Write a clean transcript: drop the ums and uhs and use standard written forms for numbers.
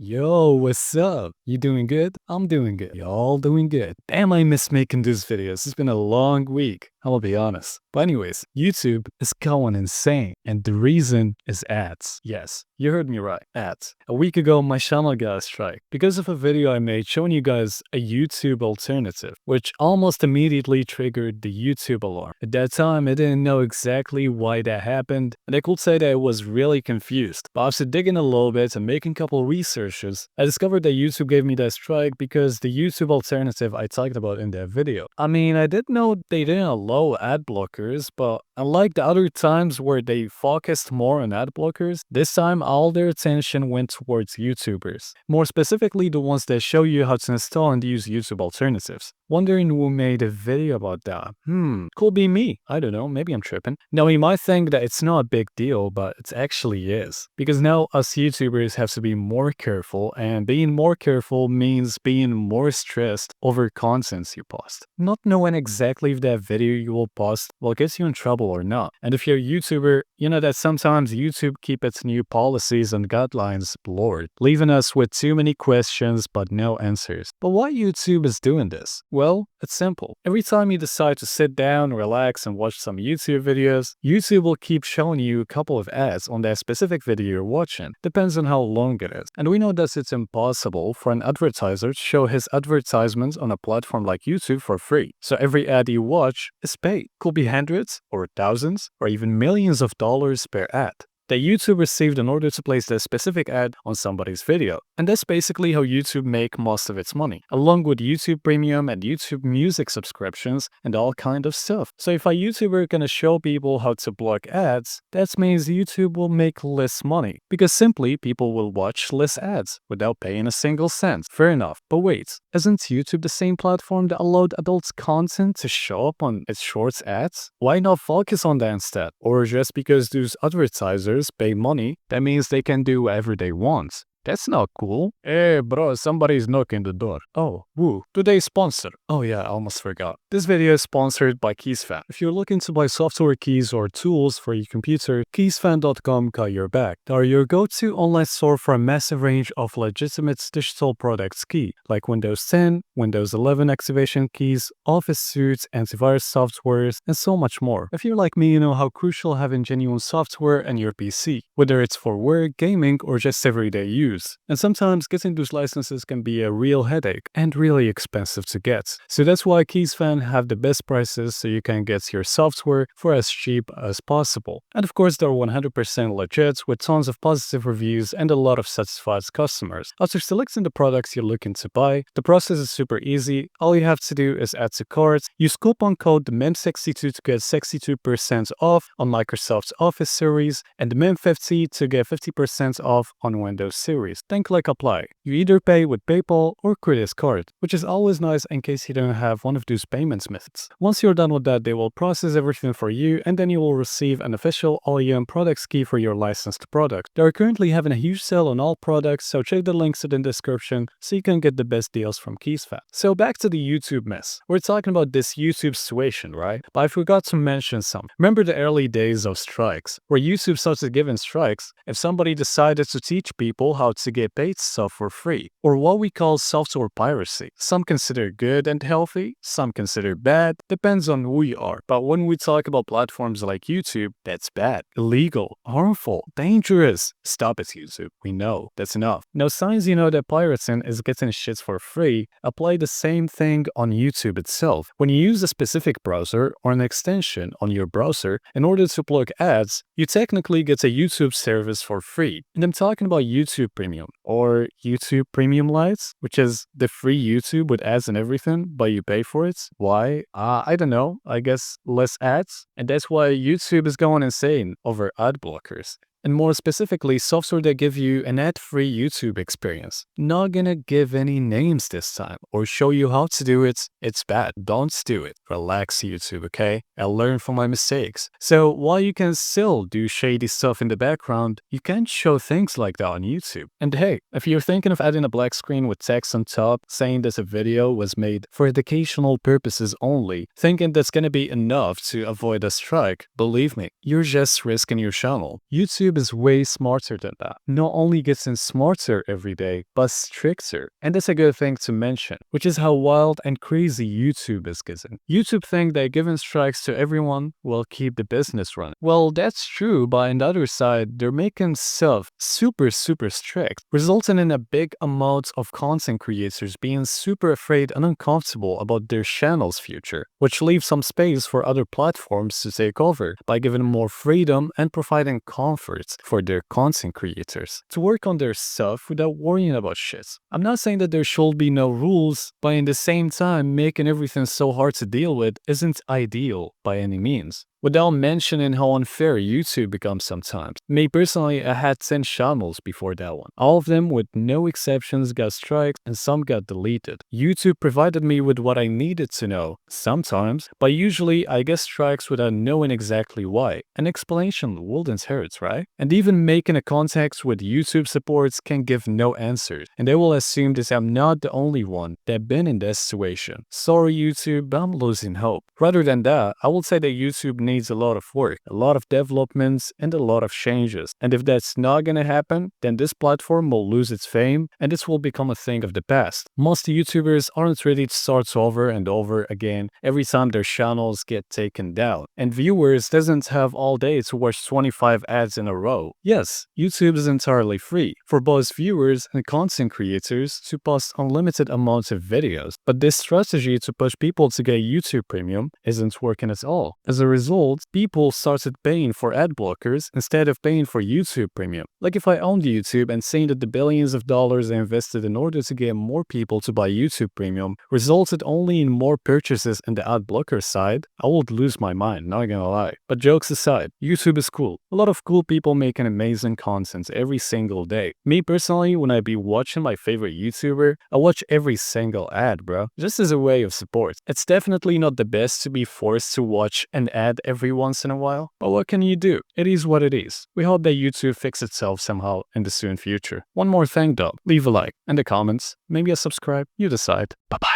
Yo, what's up? You doing good? I'm doing good. Y'all doing good. Damn, I miss making these videos. It's been a long week, I'll be honest. But anyways, YouTube is going insane. And the reason is ads. Yes, you heard me right. Ads. A week ago, my channel got a strike because of a video I made showing you guys a YouTube alternative, which almost immediately triggered the YouTube alarm. At that time, I didn't know exactly why that happened, and I could say that I was really confused. But after digging a little bit and making a couple researches, I discovered that YouTube gave me that strike because the YouTube alternative I talked about in that video. I mean, I did know they didn't allow ad blockers, but unlike the other times where they focused more on ad blockers, this time all their attention went towards YouTubers. More specifically, the ones that show you how to install and use YouTube alternatives. Wondering who made a video about that? Could be me. I don't know, maybe I'm tripping. Now, you might think that it's not a big deal, but it actually is. Because now us YouTubers have to be more careful, and being more careful means being more stressed over contents you post. Not knowing exactly if that video you will post will get you in trouble or not. And if you're a YouTuber, you know that sometimes YouTube keep its new policies and guidelines blurred, leaving us with too many questions but no answers. But why YouTube is doing this? Well, it's simple. Every time you decide to sit down, relax, and watch some YouTube videos, YouTube will keep showing you a couple of ads on that specific video you're watching. Depends on how long it is. And we know that it's impossible for an advertiser to show his advertisements on a platform like YouTube for free. So every ad you watch is paid. Could be hundreds or thousands or even millions of dollars per ad that YouTube received in order to place that specific ad on somebody's video. And that's basically how YouTube make most of its money, along with YouTube Premium and YouTube Music subscriptions and all kind of stuff. So if a YouTuber gonna show people how to block ads, that means YouTube will make less money, because simply people will watch less ads without paying a single cent. Fair enough, but wait, isn't YouTube the same platform that allowed adults content to show up on its shorts ads? Why not focus on that instead? Or just because those advertisers pay money, that means they can do whatever they want. That's not cool. Hey bro, somebody's knocking the door. Oh, woo. Today's sponsor. Oh yeah, I almost forgot. This video is sponsored by Keysfan. If you're looking to buy software keys or tools for your computer, Keysfan.com got your back. They are your go-to online store for a massive range of legitimate digital products key, like Windows 10, Windows 11 activation keys, Office suites, antivirus softwares, and so much more. If you're like me, you know how crucial having genuine software in your PC, whether it's for work, gaming, or just everyday use. And sometimes getting those licenses can be a real headache and really expensive to get. So that's why Keysfan have the best prices so you can get your software for as cheap as possible. And of course they're 100% legit with tons of positive reviews and a lot of satisfied customers. After selecting the products you're looking to buy, the process is super easy. All you have to do is add to cart, use coupon code MEM62 to get 62% off on Microsoft's Office series and MEM50 to get 50% off on Windows series. Then click apply. You either pay with PayPal or credit card, which is always nice in case you don't have one of those payments methods. Once you're done with that, they will process everything for you and then you will receive an official OEM products key for your licensed product. They are currently having a huge sale on all products, so check the links in the description so you can get the best deals from Keysfan. So back to the YouTube mess. We're talking about this YouTube situation, right? But I forgot to mention something. Remember the early days of strikes, where YouTube started giving strikes if somebody decided to teach people how to get paid stuff for free, or what we call software piracy. Some consider good and healthy, some consider bad, depends on who you are. But when we talk about platforms like YouTube, that's bad, illegal, harmful, dangerous. Stop it, YouTube. We know. That's enough. Now, since you know that pirating is getting shit for free, apply the same thing on YouTube itself. When you use a specific browser or an extension on your browser in order to block ads, you technically get a YouTube service for free. And I'm talking about YouTube Premium or YouTube Premium Lite, which is the free YouTube with ads and everything, but you pay for it. Why? I don't know. I guess less ads. And that's why YouTube is going insane over ad blockers. And more specifically, software that give you an ad-free YouTube experience. Not gonna give any names this time or show you how to do it. It's bad. Don't do it. Relax, YouTube, okay? I'll learn from my mistakes. So while you can still do shady stuff in the background, you can't show things like that on YouTube. And hey, if you're thinking of adding a black screen with text on top saying that a video was made for educational purposes only, thinking that's gonna be enough to avoid a strike, believe me, you're just risking your channel. YouTube YouTube is way smarter than that. Not only getting smarter every day, but stricter. And that's a good thing to mention, which is how wild and crazy YouTube is getting. YouTube think that giving strikes to everyone will keep the business running. Well, that's true, but on the other side, they're making stuff super strict, resulting in a big amount of content creators being super afraid and uncomfortable about their channel's future, which leaves some space for other platforms to take over by giving more freedom and providing comfort for their content creators to work on their stuff without worrying about shit. I'm not saying that there should be no rules, but in the same time, making everything so hard to deal with isn't ideal by any means. Without mentioning how unfair YouTube becomes sometimes. Me personally, I had 10 channels before that one. All of them, with no exceptions, got strikes and some got deleted. YouTube provided me with what I needed to know, sometimes, but usually I get strikes without knowing exactly why. An explanation wouldn't hurt, right? And even making a contact with YouTube supports can give no answers, and they will assume that I'm not the only one that been in this situation. Sorry YouTube, I'm losing hope. Rather than that, I would say that YouTube needs a lot of work, a lot of developments, and a lot of changes. And if that's not gonna happen, then this platform will lose its fame and this will become a thing of the past. Most YouTubers aren't ready to start over and over again every time their channels get taken down. And viewers doesn't have all day to watch 25 ads in a row. Yes, YouTube is entirely free for both viewers and content creators to post unlimited amounts of videos. But this strategy to push people to get YouTube Premium isn't working at all. As a result, people started paying for ad blockers instead of paying for YouTube Premium. Like if I owned YouTube and saying that the billions of dollars I invested in order to get more people to buy YouTube Premium resulted only in more purchases in the ad blocker side, I would lose my mind, not gonna lie. But jokes aside, YouTube is cool. A lot of cool people making amazing content every single day. Me personally, when I be watching my favorite YouTuber, I watch every single ad, bro. Just as a way of support. It's definitely not the best to be forced to watch an ad every once in a while, but what can you do? It is what it is. We hope that YouTube fix itself somehow in the soon future. One more thing though, leave a like in the comments, maybe a subscribe, you decide. Bye bye.